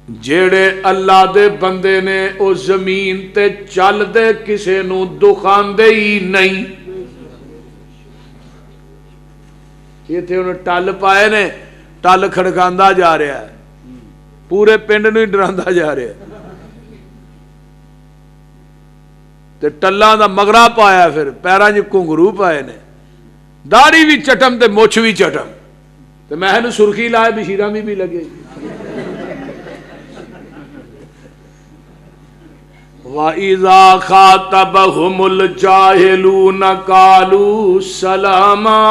جیڑے اللہ دے بندے نے او زمین تے چل دے کسے نو دکھان دے ہی نہیں. یہ تھے انہوں ٹل پائے نے, ٹل کھڑکاندہ جا رہا ہے, پورے پنڈ نو ہی ڈراندہ جا رہا ہے. تے ٹلاں دا مغرا پایا, پھر پیراں وچ کنگرو پائے نے, داڑھی بھی چٹم تے مچھ بھی چٹم, تے میں نو سرخی لائے بشیراں بھی لگے. وَإِذَا خَاطَبَهُمُ الْجَاهِلُونَ قَالُوا سَلَامًا.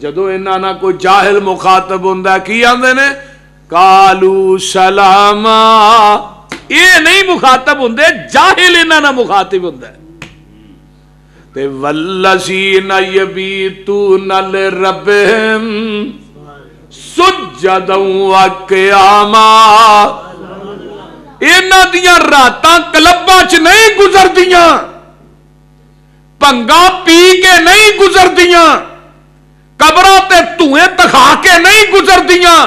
جدو انہاں نہ کوئی جاہل مخاطب ہوندا ہے کی آندے نے؟ قَالُوا سَلَامًا. یہ نہیں مخاطب ہوندے, جاہل انہاں نہ مخاطب ہوندا ہے. تے وَالَّذِينَ يَبِيتُونَ لِرَبِّهِمْ سُجَّدًا وَقِيَامًا. اینا دیاں راتاں کلباں چ نہیں گزر دیاں, پنگا پی کے نہیں گزر دیاں, قبراں تے دھوئیں تکھا کے نہیں گزر دیاں,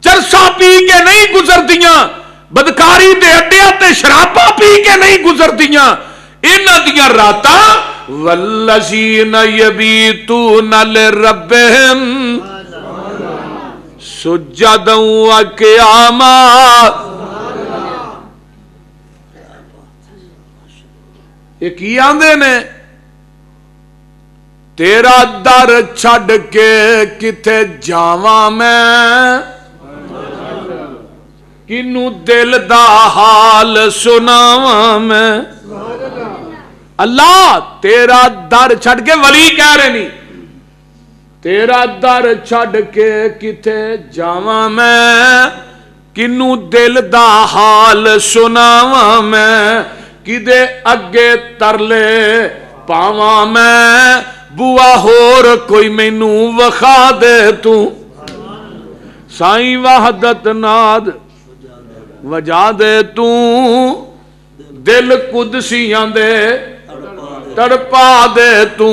چرسا پی کے نہیں گزر دیاں, بدکاری دے اڈیاں تے شراباں پی کے نہیں گزر دیاں. اینا دیاں راتاں والذین یبیتون لربہم سجدا وقیاما. یہ کی آندے نے؟ تیرا در چھڑ کے کتے جاواں میں, کنوں دل دا حال سناواں میں. اللہ تیرا در چھڑ کے, ولی کہہ رہے نہیں, تیرا در چھڑ کے کتے جاواں میں, کنوں دل دا حال سناواں میں. کدے اگے ترلے پاواں میں, بوا ہور کوئی مینوں وخا دے تو. سائیں وحدت ناد وجا دے تو, دل قدسیاں دے تڑپا دے تو.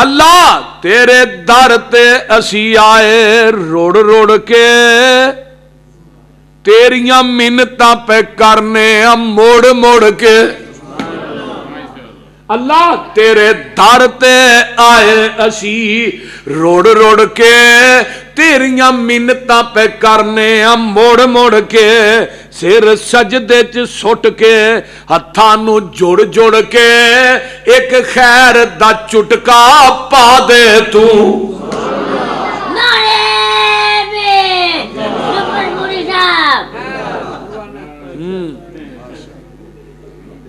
اللہ تیرے در تے اسی آئے روڑ روڑ کے, تیریاں منتاں پہ کرنے ہم موڑ موڑ کے. اللہ تیرے در تے آئے اسی روڑ روڑ کے, تیریاں منتاں پہ کرنے ہم موڑ موڑ کے. سر سجدے چ سٹ کے ہتھاں نو جوڑ جوڑ کے, ایک خیر دا چٹکا پا دے تو.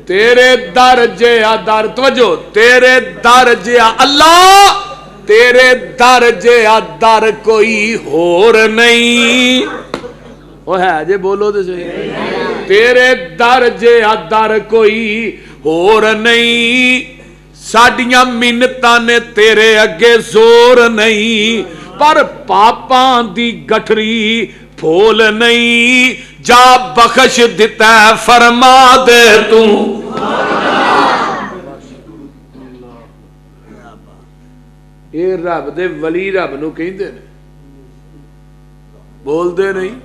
تیرے در جیا در, توجہ, تیرے در جیا اللہ, تیرے در جیا در کوئی ہور نہیں. وہ ہے جے بولو تو صحیح. تیرے در جیا در کوئی ہور نہیں, ساڈیاں منتاں نے تیرے اگے زور نہیں, پر پاپاں دی گٹھری پھول نہیں, جا بخش دیتا ہے فرما دے تو. اے رب دے ولی رب نو کہندے نے, بول دے نہیں,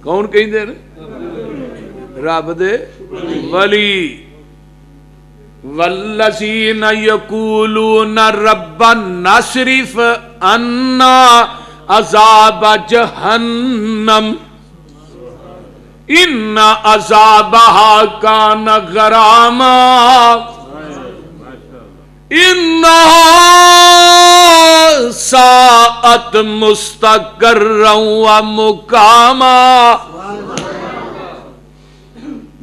کون کہندے نے؟ رب دے ولی. والذین یقولون ربنا اصرف عنا عذاب جہنم ان عذابها کان غراما انہا ساعت مستقرا و مقاما.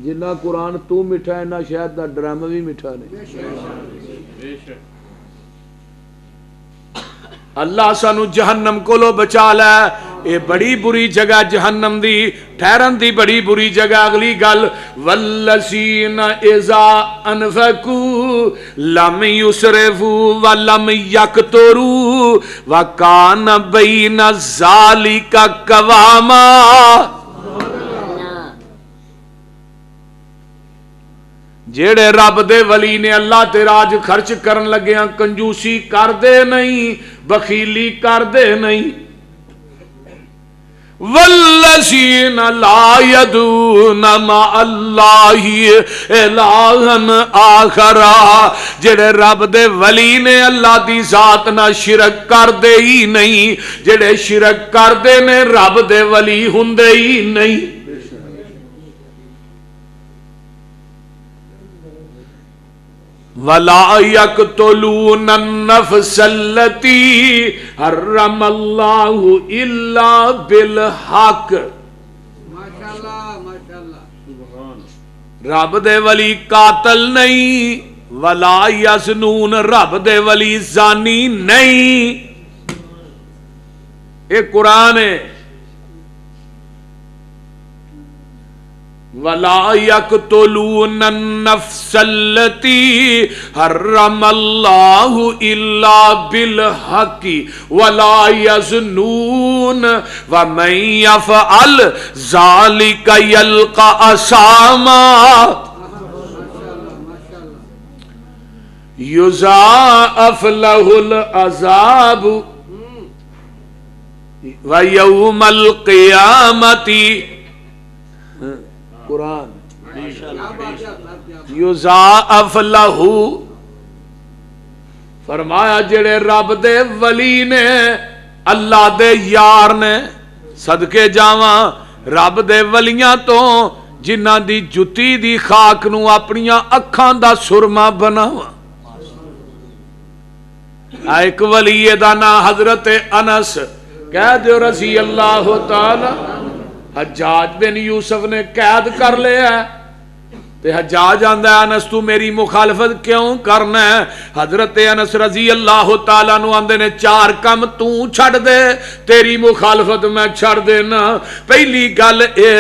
جنہ قرآن تو مٹھا ہے نہ شاید دا ڈرامہ بھی مٹھا نہیں. اللہ سانو جہنم کو لو بچا لے. اے بڑی بری جگہ جہنم دی, ٹھہرن دی بڑی بری جگہ. اگلی گل والذین اذا انفقوا لم یسرفوا ولم یقتروا وکان بین ذالک قواما. جیڑے رب دے ولی نے اللہ تے راج خرچ کرن لگے ہاں کنجوسی کر دے نہیں, بخیلی کر دے نہیں. والذین لا یدعون مع اللہ الہا آخر، جڑے رب دے ولی نے اللہ دی ذات نہ شرک کر دے ہی نہیں، جڑے شرک کر دے نے رب دے ولی ہوندے ہی نہیں۔ وَلَا يَقْتُلُونَ النَّفْسَ الَّتِي حَرَّمَ اللَّهُ إِلَّا بِالْحَقِّ۔ رب دے ولی قاتل نہیں، وَلَا يَزْنُونَ رب دے ولی زانی نہیں۔ یہ قرآن ہے۔ وَلَا يَقْتُلُونَ النَّفْسَ الَّتِي حَرَّمَ اللَّهُ إِلَّا بِالْحَقِّ وَلَا يَزْنُونَ وَمَن يَفْعَلْ ذَلِكَ يَلْقَ أَثَامًا يُضَاعَفْ لَهُ الْعَذَابُ وَيَوْمَ الْقِيَامَةِ قرآن یضاعف لہ، فرمایا جڑے رب دے ولی نے، اللہ دے یار نے، صدقے جاواں رب دے ولیاں تو جنہاں دی جتی دی خاک نو اپنیاں اکھاں دا سرما بناواں۔ ایک ولی دا نا حضرت انس، کہہ دیو رضی اللہ تعالی، حجاج بن یوسف نے قید کر لیا ہے، تے حجاج آندہ ہے انس تو میری مخالفت کیوں کرنا ہے؟ حضرت انس رضی اللہ تعالیٰ نو آندے نے چار کم تو چھڑ دے، تیری مخالفت میں چھڑ دینا۔ پہلی گل اے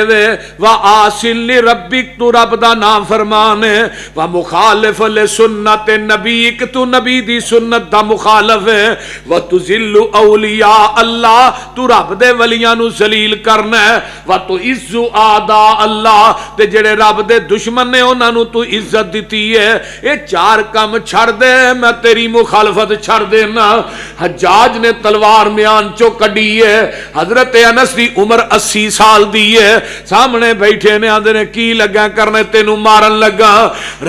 وَآسِن لِرَبِّک، تو رب دا نام فرمانے، وَمُخَالِفَ لِسُنَّتِ نَبِیک، تو نبی دی سنت دا مخالف ہے، وَتُذِلُّ اولیاء اللہ، تو رب دے ولیاں نو ذلیل کرنا ہے، وَتُعِزُّ اعداء اللہ، تے جڑے رب دے دشمن نے انہاں نو تو عزت دیتی ہے۔ یہ چار کام چھڑ دے، میں تیری مخالفت چھڑ دینا۔ حجاج نے تلوار میان چو کڈی ہے، حضرت انس دی عمر 80 سال دی ہے، سامنے بیٹھے نے، آندے نے کی لگا کرنے، تینو مارن لگا۔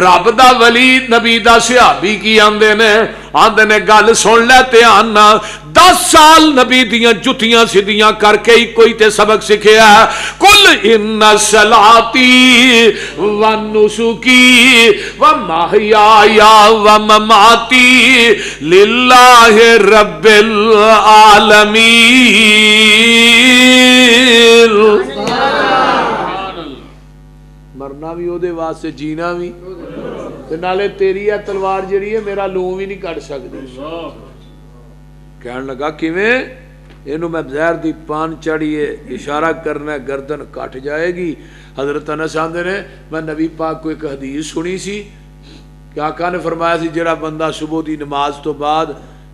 رب دا ولی نبی دا صحابی کی آندے نے گل سن لے دھیان نال، 10 سال نبی دیاں جتیاں سیدھیاں کر کے ہی کوئی تے سبق سکھیا ہے۔ کل ان صلاتی و نسکی و محیای و مماتی للہ رب العالمین۔ مرنا بھی او دے واسطے، جینا بھی، تے نالے تیری ہے تلوار جڑی ہے میرا لوں بھی نہیں کٹ سکتی۔ کہنے لگا کیویں؟ اینو میں زہر دی پان چڑھیے، اشارہ کرنا ہے گردن کٹ جائے گی۔ حضرت انس آندے نے میں نبی پاک کو ایک حدیث سنی سی کہ آقا نے فرمایا سی جڑا بندہ صبح دی نماز تو بعد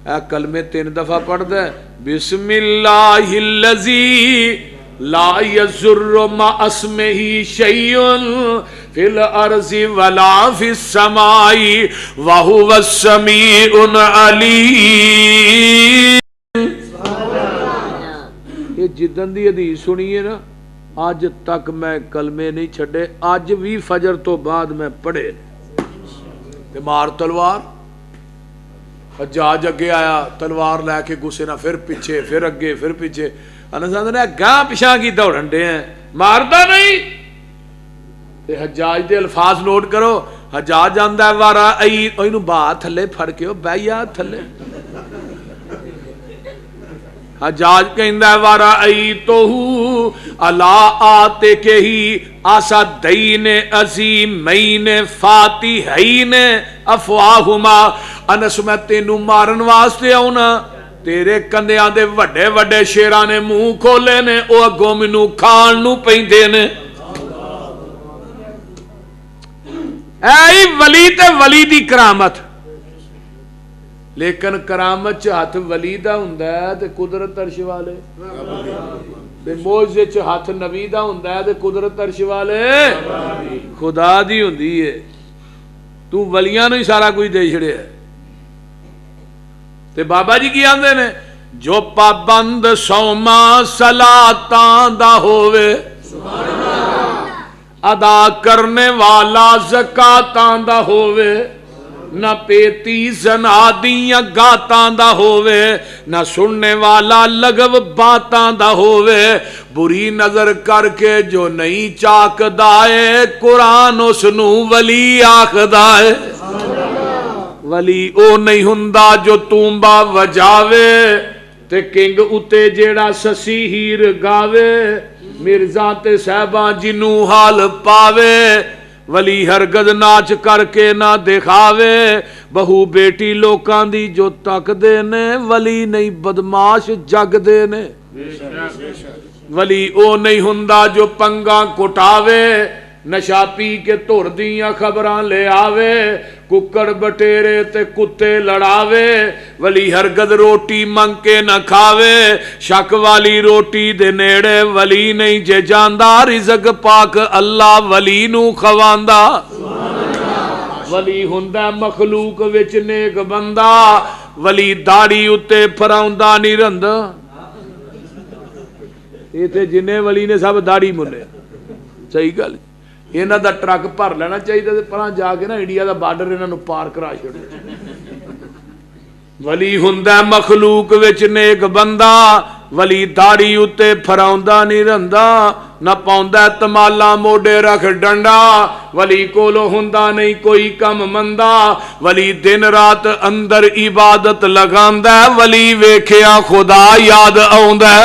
اے کلمے 3 دفعہ پڑھدا ہے، بسم اللہ الذی لا یضر مع اسمہ شیء فی الارض ولا فی السماء وہو السمیع العلیم۔ یہ جدن دی حدیث سنیے نا، آج تک میں کلمے نہیں چھڑے، آج بھی فجر تو بعد میں پڑھے تے مار تلوار۔ حجاج اگے آیا، تلوار لے کے گسے نہ، پھر پیچھے، پھر اگے، پھر پیچھے۔ انس نے گاں پیچھا کی دوڑن دے ہیں، مارتا نہیں۔ تے حجاج دے الفاظ نوٹ کرو، حجاج آندا ہے وارا ای، اینو باہ تھلے پھڑ کے بہیا تھلے۔ حجاج کہندا ہے وَرَأَيْتُهُ عَلَىٰ آتِكِهِ أَسَدَّيْنِ عَظِیمَيْنِ فَاتِحَيْنِ أَفْوَاهُمَا۔ انس میں تینوں مارن واسطے آؤنا، تیرے کندیاں دے وڈے وڈے شیراں نے منہ کھولے نے، او اگوں مینوں کھان نوں پیندے نے۔ اے ولی تے ولی دی کرامت، لیکن کرامت چ ہاتھ ولی دا ہوندا ہے تے قدرت عرش والے دے، معجزے چ ہاتھ نبی دا ہوندا ہے تے قدرت عرش والے خدا دی ہوندی ہے۔ تو ولیاں نوں ہی سارا کچھ دے چھڑیا ہے۔ تے بابا جی کی آندے نے، جو پابند سوما صلاتاں دا ہووے ادا کرنے والا زکاتاں دا ہووے نہ پیتی زنا دیاں گاتاں دا ہووے نہ سننے والا لغو باتاں دا ہووے بری نظر کر کے جو نہیں چاک دائے قرآن اس نو ولی آکھدا ہے ولی او نہیں ہندا جو تومبا وجاوے تے کنگ اتے جیڑا سسی ہیر گاوے مرزا تے صاحباں جنوں حال پاوے ولی ہرگز ناچ کر کے نہ دکھاوے بہو بیٹی لوکاں دی جو تک دے نے ولی نہیں بدماش جگ دے نے ولی او نہیں ہندا جو پنگاں کٹاوے نشا پی کے تور دیاں خبراں لے آوے ککڑ بٹیرے تے کتے لڑاوے ولی ہرگز روٹی منگ کے نہ کھاوے شک والی روٹی دے نیڑے ولی نہیں جے جاندا رزق پاک اللہ ولی نو خواندا ولی ہوندا مخلوق وچ نیک بندہ ولی داڑھی اتے پھراوندا نہیں رہندا اے تے جنے ولی نے سب داڑھی منے صحیح گل انہاں دا ٹرک بھر لینا چاہیے تے پراں جا کے نا انڈیا دا بارڈر انہاں نو پار کرا چھوڑے ولی ہوندا مخلوق وچ نیک بندہ ولی داڑھی اتے پھراوندا نہیں رہندا نہ پاوندا تمالا موڈے رکھ ڈنڈا ولی کولو ہوندا نہیں کوئی کم مندا ولی دن رات اندر عبادت لگاندا ولی ویکھیا خدا یاد آوندا